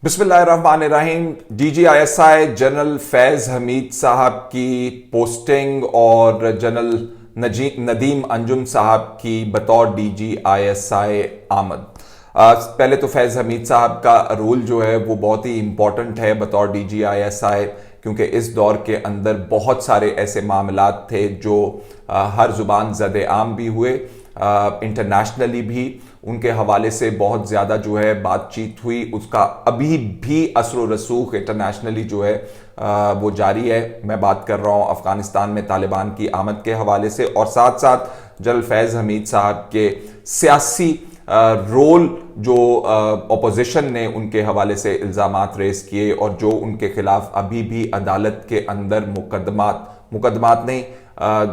बिस्मिल्लाहिर्रहमानिर्रहीम। DGISI general फैज़ हमीद साहब की पोस्टिंग और जनरल नदीम अंजुम साहब की बतौर DGISI आमद। पहले तो फैज़ हमीद साहब का रोल जो है वो बहुत ही इम्पोर्टेंट है बतौर DGISI, क्योंकि इस दौर के अंदर बहुत सारे ऐसे मामलात थे जो हर ज़ुबान ज़द आम भी हुए, इंटरनेशनली भी उनके हवाले से बहुत ज़्यादा जो है बातचीत हुई। उसका अभी भी असर व रसूख इंटरनेशनली जो है वो जारी है। मैं बात कर रहा हूँ अफ़गानिस्तान में तालिबान की आमद के हवाले से, और साथ साथ जनरल फैज़ हमीद साहब के सियासी रोल जो अपोजिशन ने उनके हवाले से इल्ज़ामात रेस किए और जो उनके खिलाफ अभी भी अदालत के अंदर मुकदमात नहीं,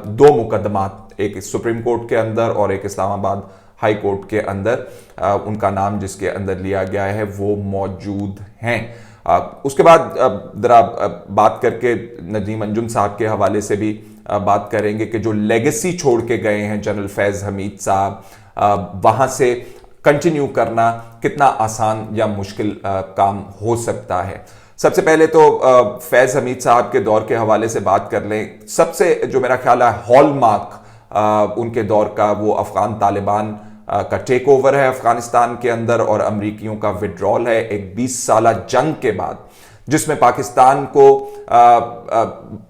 दो मुकदमात, एक सुप्रीम कोर्ट के अंदर और एक इस्लामाबाद हाई कोर्ट के अंदर उनका नाम जिसके अंदर लिया गया है वो मौजूद हैं। उसके बाद जरा बात करके नदीम अंजुम साहब के हवाले से भी बात करेंगे कि जो लेगेसी छोड़ के गए हैं जनरल फैज़ हमीद साहब, वहां से कंटिन्यू करना कितना आसान या मुश्किल काम हो सकता है। सबसे पहले तो फैज़ हमीद साहब के दौर के हवाले से बात कर लें। सबसे जो मेरा ख्याल है हॉलमार्क उनके दौर का वो अफगान तालिबान का टेक ओवर है अफगानिस्तान के अंदर और अमरीकियों का विड्रॉल है एक 20 साल जंग के बाद, जिसमें पाकिस्तान को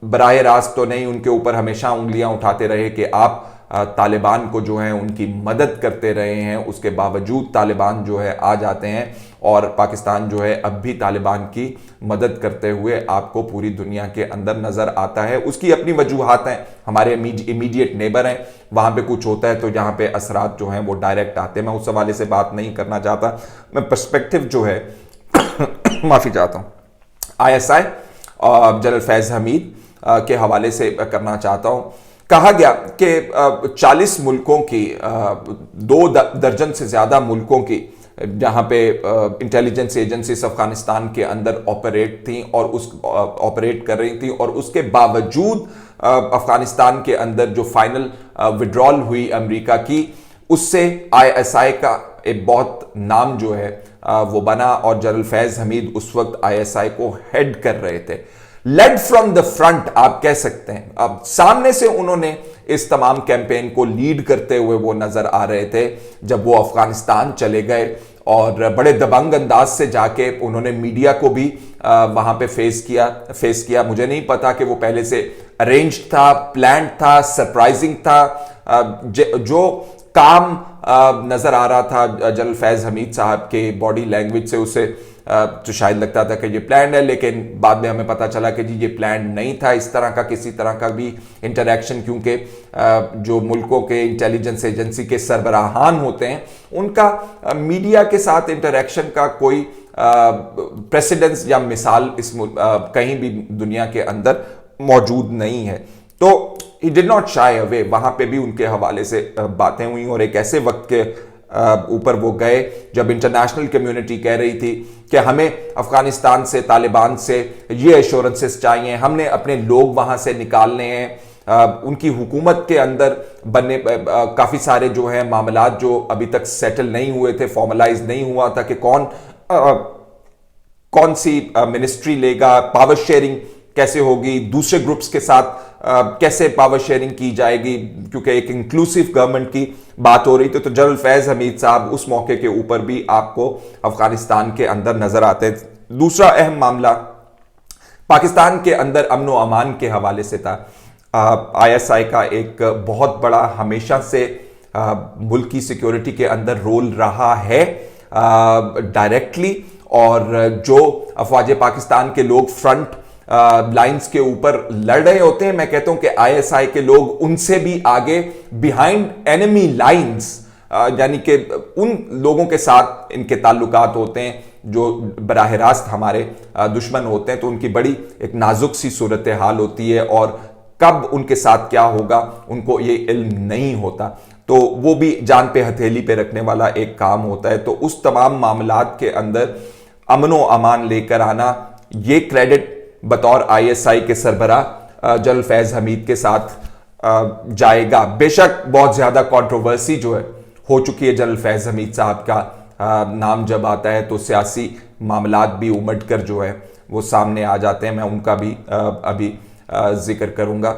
बराह रास्त तो नहीं, उनके ऊपर हमेशा उंगलियां उठाते रहे कि आप तालिबान को जो है उनकी मदद करते रहे हैं। उसके बावजूद तालिबान जो है आ जाते हैं और पाकिस्तान जो है अब भी तालिबान की मदद करते हुए आपको पूरी दुनिया के अंदर नजर आता है। उसकी अपनी वजूहात हैं, हमारे इमीडिएट नेबर हैं, वहां पे कुछ होता है तो यहाँ पे असरात जो हैं वो डायरेक्ट आते हैं। मैं उस हवाले से बात नहीं करना चाहता, मैं पर्सपेक्टिव जो है माफी चाहता हूँ ISI जनरल फैज़ हमीद के हवाले से करना चाहता हूँ। कहा गया कि 40 मुल्कों की, 2 दर्जन से ज्यादा मुल्कों की जहां पे इंटेलिजेंस एजेंसीज अफगानिस्तान के अंदर ऑपरेट थी और ऑपरेट कर रही थी, और उसके बावजूद अफगानिस्तान के अंदर जो फाइनल विड्रॉल हुई अमेरिका की, उससे ISI का एक बहुत नाम जो है वो बना और जनरल फैज़ हमीद उस वक्त ISI को हेड कर रहे थे। लेड फ्रॉम द फ्रंट आप कह सकते हैं। अब सामने से उन्होंने इस तमाम कैंपेन को लीड करते हुए वो नजर आ रहे थे जब वो अफगानिस्तान चले गए, और बड़े दबंग अंदाज से जाके उन्होंने मीडिया को भी वहां पे फेस किया। मुझे नहीं पता कि वो पहले से अरेंज था, प्लान था, सरप्राइजिंग था। जो काम नजर आ रहा था जनरल फैज़ हमीद साहब के बॉडी लैंग्वेज से, उसे तो शायद लगता था कि ये प्लान है, लेकिन बाद में हमें पता चला कि जी ये प्लान नहीं था। इस तरह का किसी तरह का भी इंटरैक्शन, क्योंकि जो मुल्कों के इंटेलिजेंस एजेंसी के सरबराहान होते हैं उनका मीडिया के साथ इंटरैक्शन का कोई प्रेसिडेंस या मिसाल इस कहीं भी दुनिया के अंदर मौजूद नहीं है। तो he did not shy away, वहां पे भी उनके हवाले से बातें हुई और एक ऐसे वक्त के ऊपर वो गए जब इंटरनेशनल कम्युनिटी कह रही थी कि हमें अफगानिस्तान से, तालिबान से ये एश्योरेंसेस चाहिए, हमने अपने लोग वहां से निकालने हैं। उनकी हुकूमत के अंदर बनने काफी सारे जो है मामलात जो अभी तक सेटल नहीं हुए थे, फॉर्मलाइज नहीं हुआ था कि कौन सी मिनिस्ट्री लेगा, पावर शेयरिंग कैसे होगी, दूसरे ग्रुप्स के साथ कैसे पावर शेयरिंग की जाएगी, क्योंकि एक इंक्लूसिव गवर्नमेंट की बात हो रही थी। तो जनरल फैज़ हमीद साहब उस मौके के ऊपर भी आपको अफगानिस्तान के अंदर नजर आते हैं। दूसरा अहम मामला पाकिस्तान के अंदर अमन व अमान के हवाले से था। ISI का एक बहुत बड़ा हमेशा से मुल्क की सिक्योरिटी के अंदर रोल रहा है डायरेक्टली, और जो अफवाज पाकिस्तान के लोग फ्रंट लाइंस के ऊपर लड़ रहे होते हैं, मैं कहता हूं कि ISI के लोग उनसे भी आगे बिहाइंड एनिमी लाइंस, यानी कि उन लोगों के साथ इनके ताल्लुकात होते हैं जो बराह रास्त हमारे दुश्मन होते हैं। तो उनकी बड़ी एक नाजुक सी सूरत हाल होती है और कब उनके साथ क्या होगा उनको ये इल्म नहीं होता, तो वो भी जान पे हथेली पे रखने वाला एक काम होता है। तो उस तमाम मामलात के अंदर अमन व अमान लेकर आना, ये क्रेडिट बतौर ISI के सरबरा जनरल फैज़ हमीद के साथ जाएगा। बेशक बहुत ज्यादा कंट्रोवर्सी जो है हो चुकी है जनरल फैज़ हमीद साहब का नाम जब आता है तो सियासी मामलात भी उमड़ कर जो है वो सामने आ जाते हैं। मैं उनका भी अभी जिक्र करूंगा।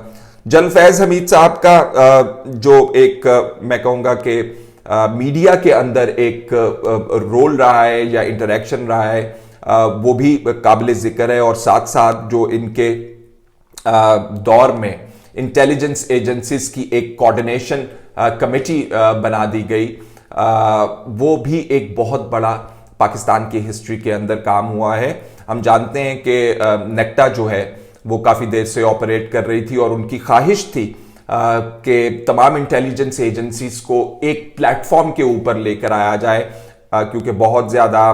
जनरल फैज हमीद साहब का जो एक मैं कहूँगा कि मीडिया के अंदर एक रोल रहा है या इंटरेक्शन रहा है, वो भी काबिल जिक्र है। और साथ साथ जो इनके दौर में इंटेलिजेंस एजेंसीज की एक कोऑर्डिनेशन कमेटी बना दी गई, वो भी एक बहुत बड़ा पाकिस्तान की हिस्ट्री के अंदर काम हुआ है। हम जानते हैं कि नेक्टा जो है वो काफ़ी देर से ऑपरेट कर रही थी और उनकी ख्वाहिश थी कि तमाम इंटेलिजेंस एजेंसीज को एक प्लेटफॉर्म के ऊपर लेकर आया जाए, क्योंकि बहुत ज़्यादा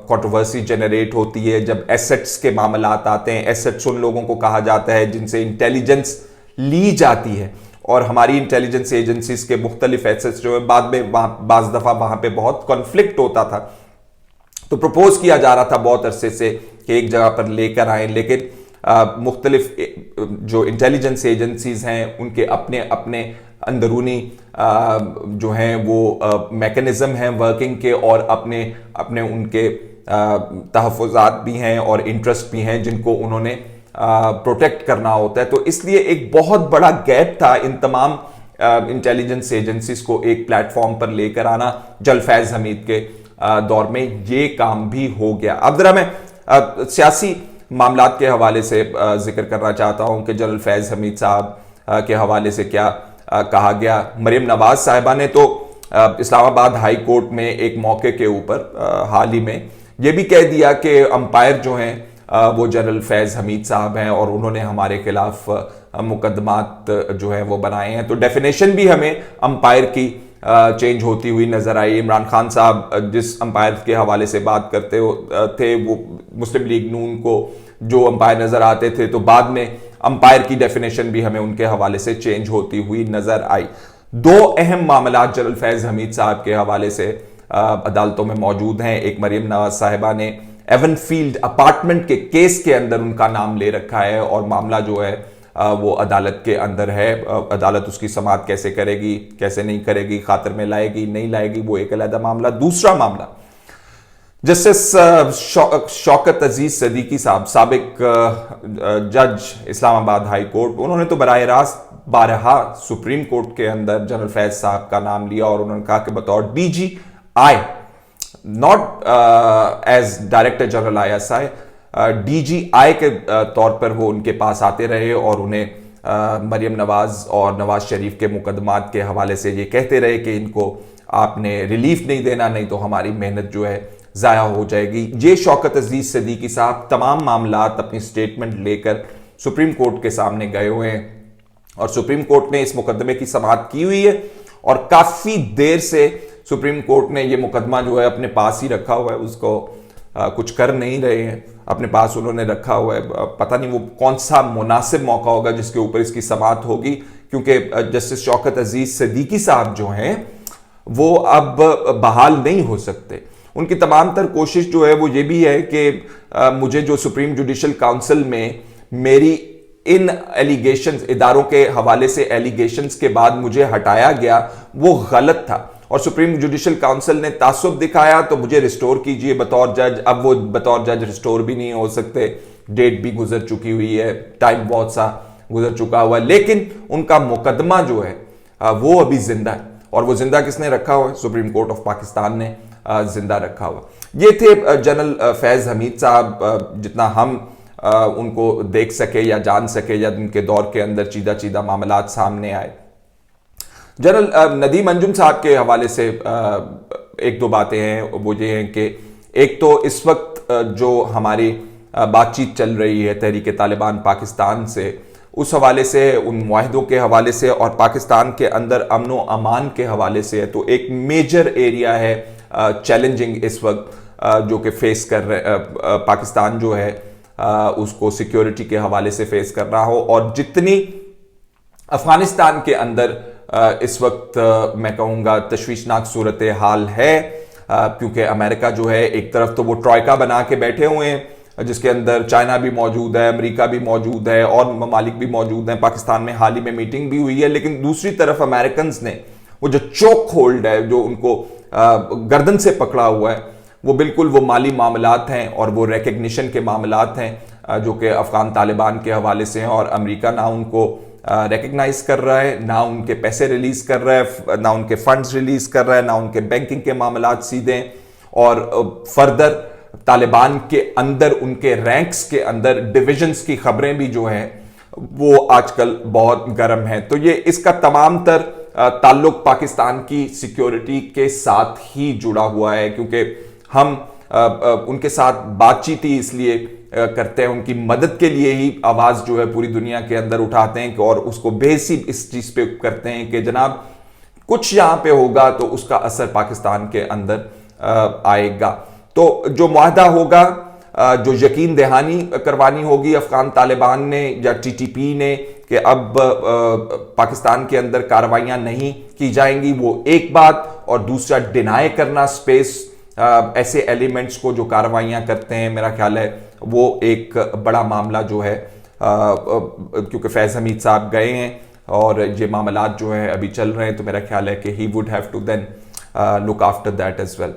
कंट्रोवर्सी जनरेट होती है जब एसेट्स के मामलात आते हैं। एसेट्स उन लोगों को कहा जाता है जिनसे इंटेलिजेंस ली जाती है, और हमारी इंटेलिजेंस एजेंसीज के मुख्तलिफ एसेट्स जो है बाद में बाज दफ़ा वहाँ पे बहुत कॉन्फ्लिक्ट होता था। तो प्रपोज किया जा रहा था बहुत अरसे से कि एक जगह पर लेकर आए, लेकिन मुख्तलिफ जो इंटेलिजेंस एजेंसीज हैं उनके अपने अपने अंदरूनी जो हैं वो मैकेनिज्म हैं वर्किंग के, और अपने अपने उनके तहफ़्फ़ुज़ात भी हैं और इंटरेस्ट भी हैं जिनको उन्होंने प्रोटेक्ट करना होता है। तो इसलिए एक बहुत बड़ा गैप था इन तमाम इंटेलिजेंस एजेंसीज को एक प्लेटफॉर्म पर लेकर आना। जनरल फैज हमीद के दौर में ये काम भी हो गया। अब जरा मैं सियासी मामलात के हवाले से जिक्र करना चाहता हूं कि जनरल फैज हमीद साहब के हवाले से क्या कहा गया। मरियम नवाज साहिबा ने तो इस्लामाबाद हाई कोर्ट में एक मौके के ऊपर हाल ही में यह भी कह दिया कि अंपायर जो हैं वो जनरल फैज हमीद साहब हैं और उन्होंने हमारे खिलाफ मुकदमात जो है वो बनाए हैं। तो डेफिनेशन भी हमें अंपायर की चेंज होती हुई नजर आई। इमरान खान साहब जिस अंपायर के हवाले से बात करते थे वो मुस्लिम लीग नून को जो अंपायर नजर आते थे, तो बाद में अंपायर की डेफिनेशन भी हमें उनके हवाले से चेंज होती हुई नजर आई। दो अहम मामला जनरल फैज हमीद साहब के हवाले से अदालतों में मौजूद हैं। एक मरियम नवाज साहिबा ने एवनफील्ड अपार्टमेंट के केस के अंदर उनका नाम ले रखा है और मामला जो है वो अदालत के अंदर है। अदालत उसकी समाअत कैसे करेगी, कैसे नहीं करेगी, खातिर में लाएगी नहीं लाएगी, वो एक अलग मामला। दूसरा मामला जस्टिस शौकत अजीज सदीकी साहब, साबिक जज इस्लामाबाद हाई कोर्ट, उन्होंने तो बराह रास्त बारहा सुप्रीम कोर्ट के अंदर जनरल फैज साहब का नाम लिया और उन्होंने कहा कि बतौर DGI, not as director general ISI, DGI के तौर पर वो उनके पास आते रहे और उन्हें मरियम नवाज और नवाज शरीफ के मुकदमात के हवाले से ये कहते रहे कि इनको आपने रिलीफ नहीं देना, नहीं तो हमारी मेहनत जो है ज़ाया हो जाएगी। ये शौकत अजीज सदीकी साहब तमाम मामलात अपनी स्टेटमेंट लेकर सुप्रीम कोर्ट के सामने गए हुए हैं और सुप्रीम कोर्ट ने इस मुकदमे की समाअत की हुई है और काफ़ी देर से सुप्रीम कोर्ट ने ये मुकदमा जो है अपने पास ही रखा हुआ है, उसको कुछ कर नहीं रहे हैं, अपने पास उन्होंने रखा हुआ है। पता नहीं वो कौन सा मुनासिब मौका होगा जिसके ऊपर इसकी समाअत होगी, क्योंकि जस्टिस शौकत अजीज सदीकी साहब जो हैं वो अब बहाल नहीं हो सकते। उनकी तमाम तर कोशिश जो है वो ये भी है कि मुझे जो सुप्रीम जुडिशल काउंसिल में मेरी इन एलिगेशंस, इदारों के हवाले से एलिगेशंस के बाद मुझे हटाया गया, वो गलत था और सुप्रीम जुडिशल काउंसिल ने तासुब दिखाया तो मुझे रिस्टोर कीजिए बतौर जज। अब वो बतौर जज रिस्टोर भी नहीं हो सकते, डेट भी गुजर चुकी हुई है, टाइम बहुत सा गुजर चुका हुआ है, लेकिन उनका मुकदमा जो है वो अभी जिंदा है। और वो जिंदा किसने रखा हुआ है? सुप्रीम कोर्ट ऑफ पाकिस्तान ने जिंदा रखा हुआ। ये थे जनरल फैज हमीद साहब, जितना हम उनको देख सके या जान सके या उनके दौर के अंदर चीदा चीदा मामलात सामने आए। जनरल नदीम अंजुम साहब के हवाले से एक दो बातें हैं, वो ये हैं कि एक तो इस वक्त जो हमारी बातचीत चल रही है तहरीक तालिबान पाकिस्तान से, उस हवाले से, उन मुआहिदों के हवाले से और पाकिस्तान के अंदर अमन व अमान के हवाले से है, तो एक मेजर एरिया है चैलेंजिंग इस वक्त जो कि फेस कर रहे पाकिस्तान जो है उसको सिक्योरिटी के हवाले से फेस करना हो। और जितनी अफगानिस्तान के अंदर इस वक्त मैं कहूँगा तशवीशनाक सूरत हाल है, क्योंकि अमेरिका जो है एक तरफ तो वो ट्रॉयका बना के बैठे हुए हैं जिसके अंदर चाइना भी मौजूद है, अमेरिका भी मौजूद है और ममालिक भी मौजूद हैं। पाकिस्तान में हाल ही में मीटिंग भी हुई है, लेकिन दूसरी तरफ अमेरिकन ने वो जो चोक होल्ड है, जो उनको गर्दन से पकड़ा हुआ है, वो बिल्कुल वो माली मामलात हैं और वो रिकग्निशन के मामलात हैं जो कि अफगान तालिबान के हवाले से हैं, और अमेरिका ना उनको रिकग्नाइज कर रहा है, ना उनके पैसे रिलीज कर रहा है, ना उनके फंड्स रिलीज कर रहा है, ना उनके बैंकिंग के मामलात सीधे। और फर्दर तालिबान के अंदर उनके रैंक्स के अंदर डिविजन्स की खबरें भी जो हैं वो आजकल बहुत गर्म है। तो ये इसका तमाम तर ताल्लुक पाकिस्तान की सिक्योरिटी के साथ ही जुड़ा हुआ है, क्योंकि हम उनके साथ बातचीत ही इसलिए करते हैं, उनकी मदद के लिए ही आवाज जो है पूरी दुनिया के अंदर उठाते हैं, और उसको बेसी इस चीज पे करते हैं कि जनाब कुछ यहां पे होगा तो उसका असर पाकिस्तान के अंदर आएगा। तो जो मुआहदा होगा, जो यकीन दहानी करवानी होगी अफगान तालिबान ने या टीटीपी ने कि अब पाकिस्तान के अंदर कार्रवाइयां नहीं की जाएंगी, वो एक बात, और दूसरा डिनाई करना स्पेस ऐसे एलिमेंट्स को जो कार्रवाइयां करते हैं, मेरा ख्याल है वो एक बड़ा मामला जो है, क्योंकि फैज हमीद साहब गए हैं और ये मामलात जो है अभी चल रहे हैं, तो मेरा ख्याल है कि he would have to then look after that as well.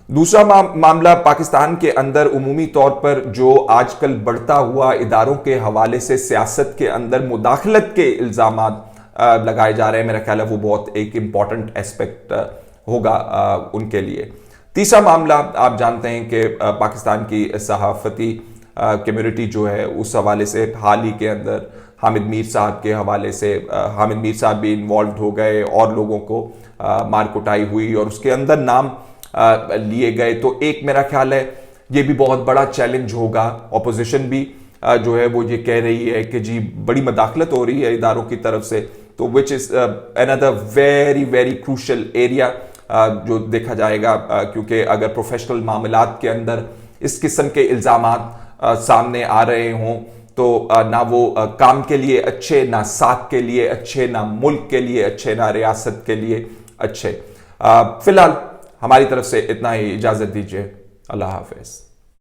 दूसरा मामला पाकिस्तान के अंदर उमूमी तौर पर जो आजकल बढ़ता हुआ इदारों के हवाले से सियासत के अंदर मुदाखलत के इल्जामात लगाए जा रहे हैं, मेरा ख्याल है वो बहुत एक इंपॉर्टेंट एस्पेक्ट होगा उनके लिए। तीसरा मामला आप जानते हैं कि पाकिस्तान की सहाफती कम्युनिटी जो है उस हवाले से हाल ही के अंदर हामिद मीर साहब के हवाले से, हामिद मीर साहब भी इन्वॉल्व हो गए और लोगों को मार कुटाई हुई और उसके अंदर नाम लिए गए। तो एक मेरा ख्याल है ये भी बहुत बड़ा चैलेंज होगा। ऑपोजिशन भी जो है वो ये कह रही है कि जी बड़ी मदाखलत हो रही है इदारों की तरफ से, तो which is another very very crucial area जो देखा जाएगा, क्योंकि अगर प्रोफेशनल मामलात के अंदर इस किस्म के इल्जामात सामने आ रहे हों तो ना वो काम के लिए अच्छे, ना साख के लिए अच्छे, ना मुल्क के लिए अच्छे, ना रियासत के लिए अच्छे। फिलहाल हमारी तरफ से इतना ही, इजाजत दीजिए, अल्लाह हाफिज।